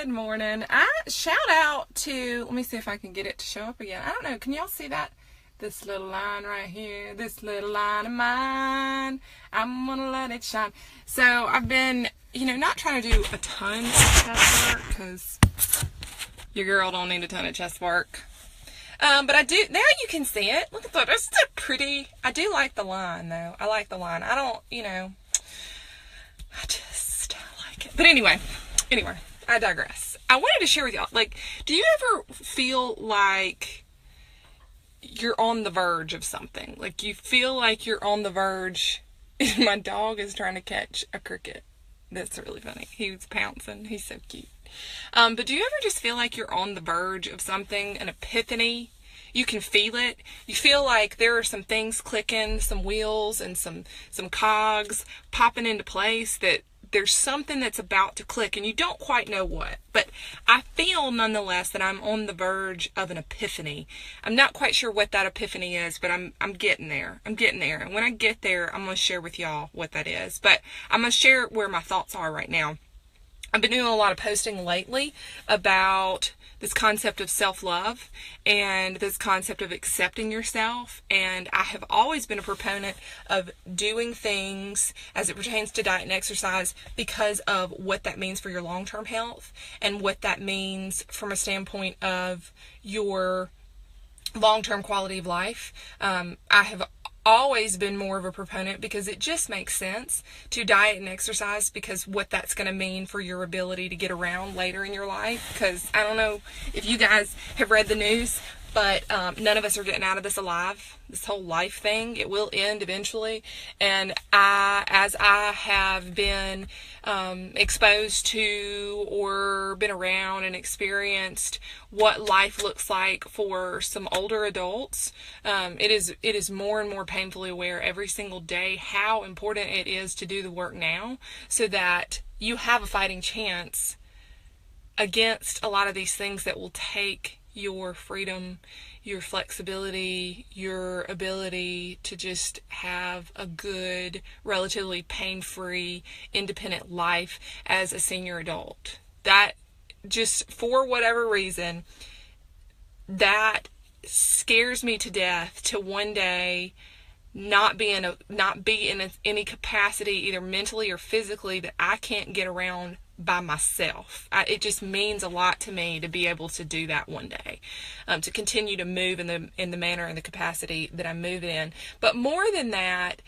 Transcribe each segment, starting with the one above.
Good morning. Shout out to, let me see if I can get it to show up again. I don't know. Can y'all see that? This little line right here, this little line of mine, I'm gonna let it shine. So I've been, not trying to do a ton of chest work because your girl don't need a ton of chest work. But I do, now you can see it. Look at that. It's so pretty. I do like the line though. I like the line. I don't, I just like it. But anyway, I digress. I wanted to share with y'all, do you ever feel like you're on the verge of something? Like you feel like you're on the verge. My dog is trying to catch a cricket. That's really funny. He was pouncing. He's so cute. But do you ever just feel like you're on the verge of something, an epiphany? You can feel it. You feel like there are some things clicking, some wheels and some cogs popping into place, that there's something that's about to click and you don't quite know what. But I feel nonetheless that I'm on the verge of an epiphany. I'm not quite sure what that epiphany is, but I'm getting there. I'm getting there. And when I get there, I'm going to share with y'all what that is. But I'm going to share where my thoughts are right now. I've been doing a lot of posting lately about this concept of self-love and this concept of accepting yourself. And I have always been a proponent of doing things as it pertains to diet and exercise because of what that means for your long-term health and what that means from a standpoint of your long-term quality of life. I have always been more of a proponent because it just makes sense to diet and exercise, because what that's going to mean for your ability to get around later in your life. Because I don't know if you guys have read the news, but none of us are getting out of this alive. This whole life thing, it will end eventually. And as I have been exposed to or been around and experienced what life looks like for some older adults, it is more and more painfully aware every single day how important it is to do the work now so that you have a fighting chance against a lot of these things that will take your freedom, your flexibility, your ability to just have a good, relatively pain-free, independent life as a senior adult. That just, for whatever reason, that scares me to death to one day not be in any capacity, either mentally or physically, that I can't get around by myself. It just means a lot to me to be able to do that one day, to continue to move in the manner and the capacity that I move in. But more than that,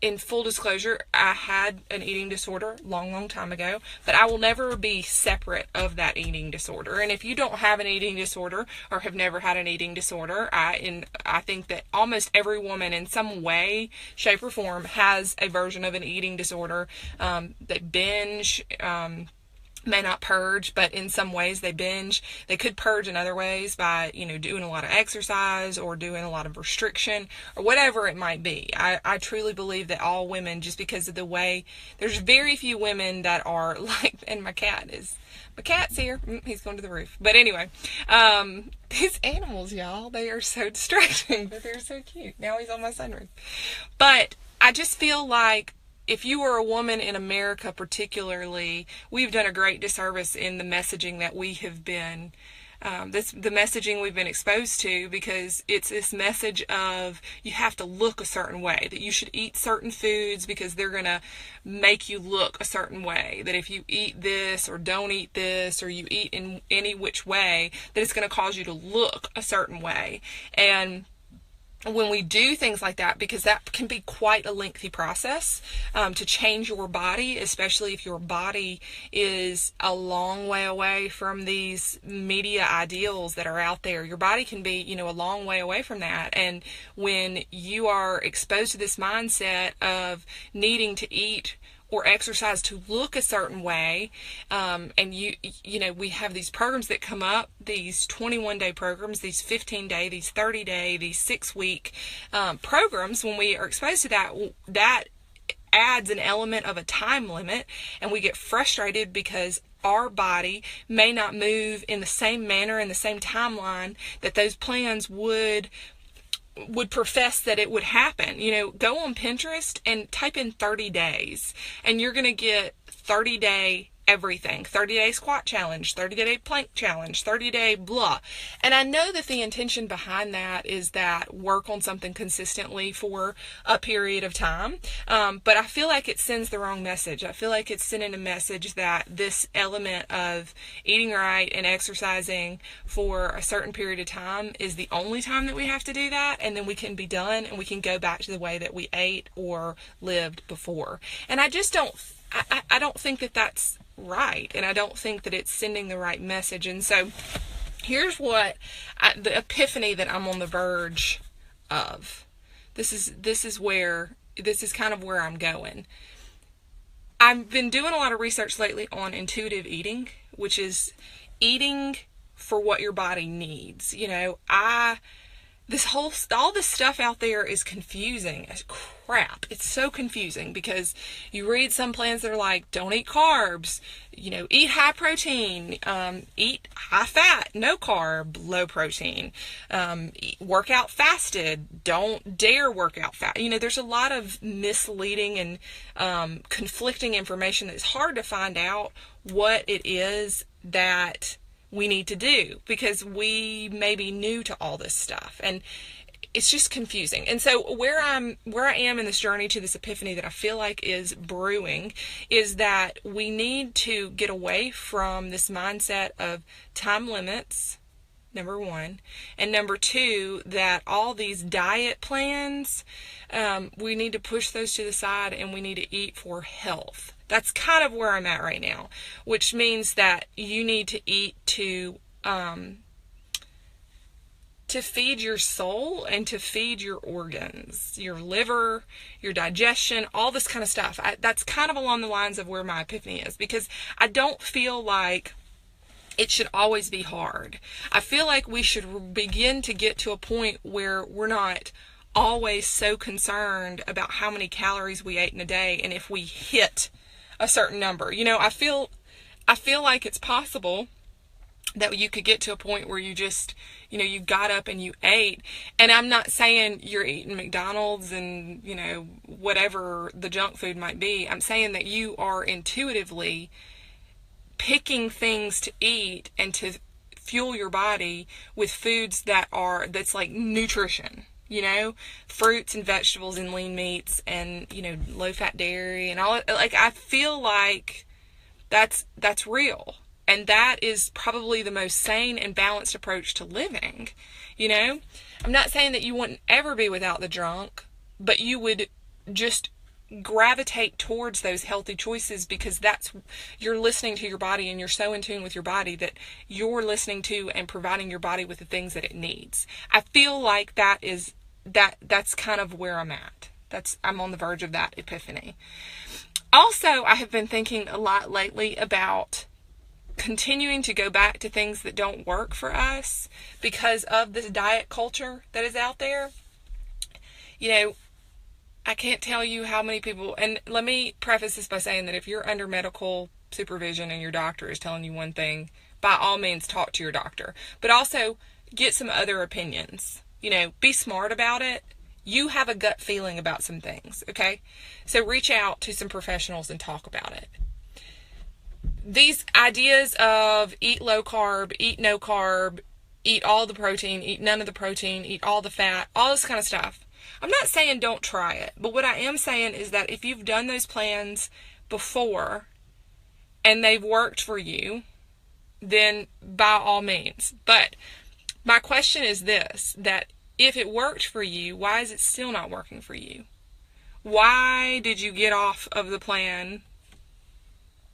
in full disclosure, I had an eating disorder long time ago, but I will never be separate of that eating disorder. And if you don't have an eating disorder or have never had an eating disorder, I think that almost every woman in some way, shape, or form has a version of an eating disorder. They binge, may not purge, but in some ways they binge. They could purge in other ways by, doing a lot of exercise or doing a lot of restriction or whatever it might be. I truly believe that all women, just because of the way, there's very few women that are like, and my cat's here. He's going to the roof. But anyway, these animals, y'all, they are so distracting, but they're so cute. Now he's on my sunroof. But I just feel like if you are a woman in America particularly, we've done a great disservice in the messaging that we have been, the messaging we've been exposed to, because it's this message of you have to look a certain way, that you should eat certain foods because they're going to make you look a certain way, that if you eat this or don't eat this, or you eat in any which way, that it's going to cause you to look a certain way. And when we do things like that, because that can be quite a lengthy process to change your body, especially if your body is a long way away from these media ideals that are out there. Your body can be, a long way away from that. And when you are exposed to this mindset of needing to eat or exercise to look a certain way, and we have these programs that come up, these 21-day programs, these 15-day, these 30-day, these 6-week programs. When we are exposed to that adds an element of a time limit, and we get frustrated because our body may not move in the same manner, in the same timeline that those plans would profess that it would happen. Go on Pinterest and type in 30 days and you're going to get 30-day everything. 30-day squat challenge, 30-day plank challenge, 30-day blah. And I know that the intention behind that is that work on something consistently for a period of time. But I feel like it sends the wrong message. I feel like it's sending a message that this element of eating right and exercising for a certain period of time is the only time that we have to do that. And then we can be done and we can go back to the way that we ate or lived before. And I just don't, I don't think that that's right, and I don't think that it's sending the right message. And so here's what the epiphany that I'm on the verge of. This is kind of where I'm going. I've been doing a lot of research lately on intuitive eating, which is eating for what your body needs. All this stuff out there is confusing as crap. It's so confusing because you read some plans that are like, don't eat carbs, eat high protein, eat high fat, no carb, low protein, work out fasted, don't dare work out fat. There's a lot of misleading and conflicting information that's hard to find out what it is that we need to do because we may be new to all this stuff, and it's just confusing. And so where I am in this journey to this epiphany that I feel like is brewing is that we need to get away from this mindset of time limits, number one, and number two, that all these diet plans, we need to push those to the side and we need to eat for health. That's kind of where I'm at right now, which means that you need to eat to feed your soul and to feed your organs, your liver, your digestion, all this kind of stuff. That's kind of along the lines of where my epiphany is, because I don't feel like it should always be hard. I feel like we should begin to get to a point where we're not always so concerned about how many calories we ate in a day and if we hit a certain number. I feel like it's possible that you could get to a point where you just, you got up and you ate. And I'm not saying you're eating McDonald's and, whatever the junk food might be. I'm saying that you are intuitively picking things to eat and to fuel your body with foods that's like nutrition. Fruits and vegetables and lean meats and, low-fat dairy and all. Like, I feel like that's real. And that is probably the most sane and balanced approach to living. I'm not saying that you wouldn't ever be without the junk, but you would just gravitate towards those healthy choices because you're listening to your body and you're so in tune with your body that you're listening to and providing your body with the things that it needs. I feel like that's kind of where I'm at. I'm on the verge of that epiphany. Also, I have been thinking a lot lately about continuing to go back to things that don't work for us because of this diet culture that is out there. I can't tell you how many people, and let me preface this by saying that if you're under medical supervision and your doctor is telling you one thing, by all means talk to your doctor, but also get some other opinions. Be smart about it. You have a gut feeling about some things, okay? So reach out to some professionals and talk about it. These ideas of eat low carb, eat no carb, eat all the protein, eat none of the protein, eat all the fat, all this kind of stuff. I'm not saying don't try it, but what I am saying is that if you've done those plans before and they've worked for you, then by all means. But my question is this, that if it worked for you, why is it still not working for you? Why did you get off of the plan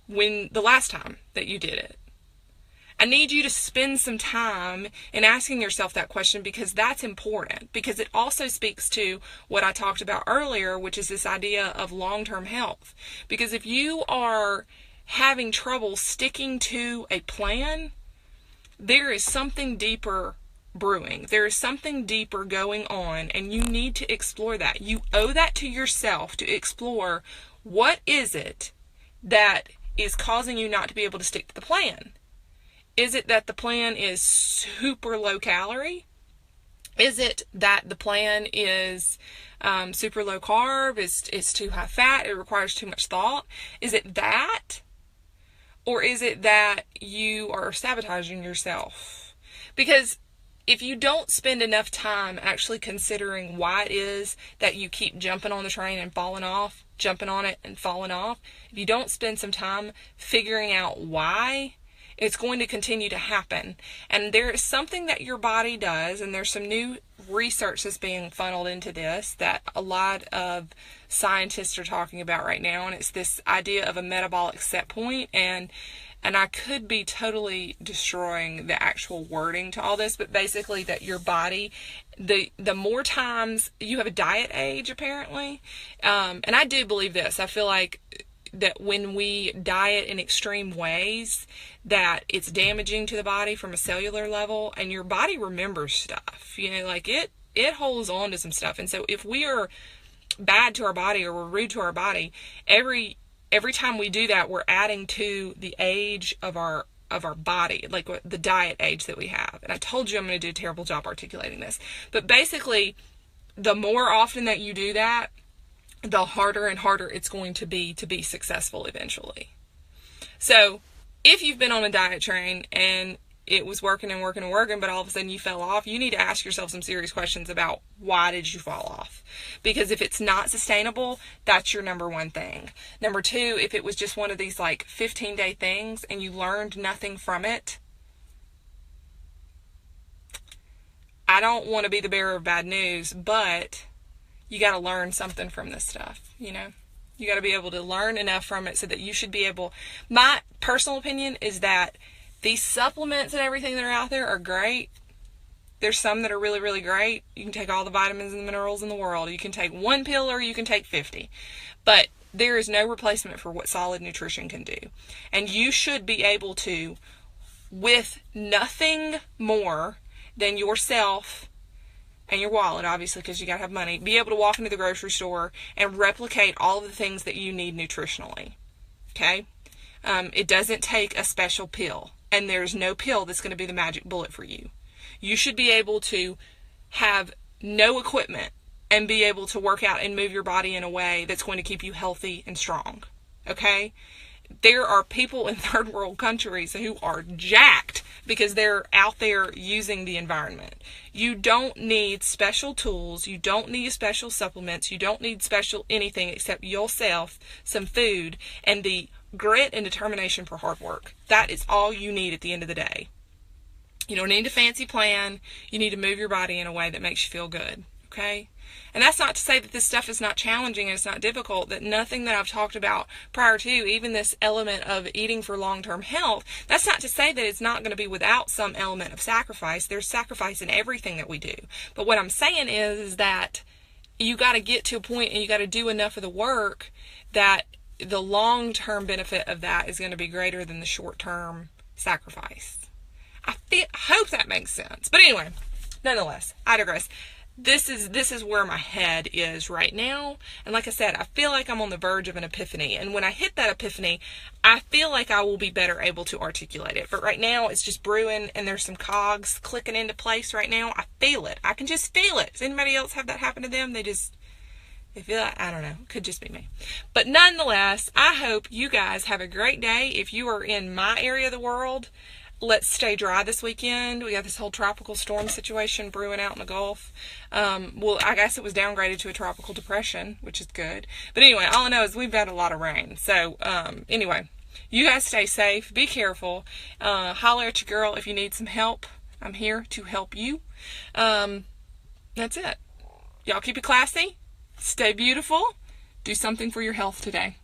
when the last time that you did it? I need you to spend some time in asking yourself that question because that's important, because it also speaks to what I talked about earlier, which is this idea of long-term health. Because if you are having trouble sticking to a plan, there is something deeper brewing. There is something deeper going on, and you need to explore that. You owe that to yourself to explore what is it that is causing you not to be able to stick to the plan. Is it that the plan is super low calorie? Is it that the plan is super low carb? It's too high fat? It requires too much thought? Is it that? Or is it that you are sabotaging yourself? Because if you don't spend enough time actually considering why it is that you keep jumping on the train and falling off, jumping on it and falling off, if you don't spend some time figuring out why, it's going to continue to happen. And there is something that your body does, and there's some new research that's being funneled into this that a lot of scientists are talking about right now, and it's this idea of a metabolic set point. And I could be totally destroying the actual wording to all this, but basically that your body, the more times you have a diet age, apparently, and I do believe this. I feel like that when we diet in extreme ways, that it's damaging to the body from a cellular level, and your body remembers stuff. Like it holds on to some stuff. And so if we are bad to our body, or we're rude to our body, every time we do that, we're adding to the age of our body, like the diet age that we have. And I told you I'm going to do a terrible job articulating this, but basically, the more often that you do that, the harder and harder it's going to be successful eventually. So if you've been on a diet train and it was working and working and working, but all of a sudden you fell off, you need to ask yourself some serious questions about why did you fall off? Because if it's not sustainable, that's your number one thing. Number two, if it was just one of these like 15-day things and you learned nothing from it, I don't want to be the bearer of bad news, but you got to learn something from this stuff, You got to be able to learn enough from it so that you should be able. My personal opinion is that these supplements and everything that are out there are great. There's some that are really, really great. You can take all the vitamins and the minerals in the world. You can take one pill or you can take 50. But there is no replacement for what solid nutrition can do. And you should be able to, with nothing more than yourself and your wallet, obviously, because you got to have money, be able to walk into the grocery store and replicate all of the things that you need nutritionally. Okay? It doesn't take a special pill, and there's no pill that's going to be the magic bullet for you. You should be able to have no equipment and be able to work out and move your body in a way that's going to keep you healthy and strong. Okay? There are people in third world countries who are jacked because they're out there using the environment. You don't need special tools. You don't need special supplements. You don't need special anything except yourself, some food, and the grit and determination for hard work. That is all you need at the end of the day. You don't need a fancy plan. You need to move your body in a way that makes you feel good. Okay? And that's not to say that this stuff is not challenging and it's not difficult, that nothing that I've talked about prior to, even this element of eating for long-term health, that's not to say that it's not going to be without some element of sacrifice. There's sacrifice in everything that we do. But what I'm saying is that you got to get to a point and you got to do enough of the work that the long-term benefit of that is going to be greater than the short-term sacrifice. I hope that makes sense. But anyway, nonetheless, I digress. This is where my head is right now. And like I said, I feel like I'm on the verge of an epiphany. And when I hit that epiphany, I feel like I will be better able to articulate it. But right now, it's just brewing and there's some cogs clicking into place right now. I feel it. I can just feel it. Does anybody else have that happen to them? They feel like, I don't know. It could just be me. But nonetheless, I hope you guys have a great day. If you are in my area of the world, let's stay dry this weekend. We got this whole tropical storm situation brewing out in the Gulf. Well, I guess it was downgraded to a tropical depression, which is good. But anyway, all I know is we've had a lot of rain. So, anyway, you guys stay safe. Be careful. Holler at your girl if you need some help. I'm here to help you. That's it. Y'all keep it classy. Stay beautiful. Do something for your health today.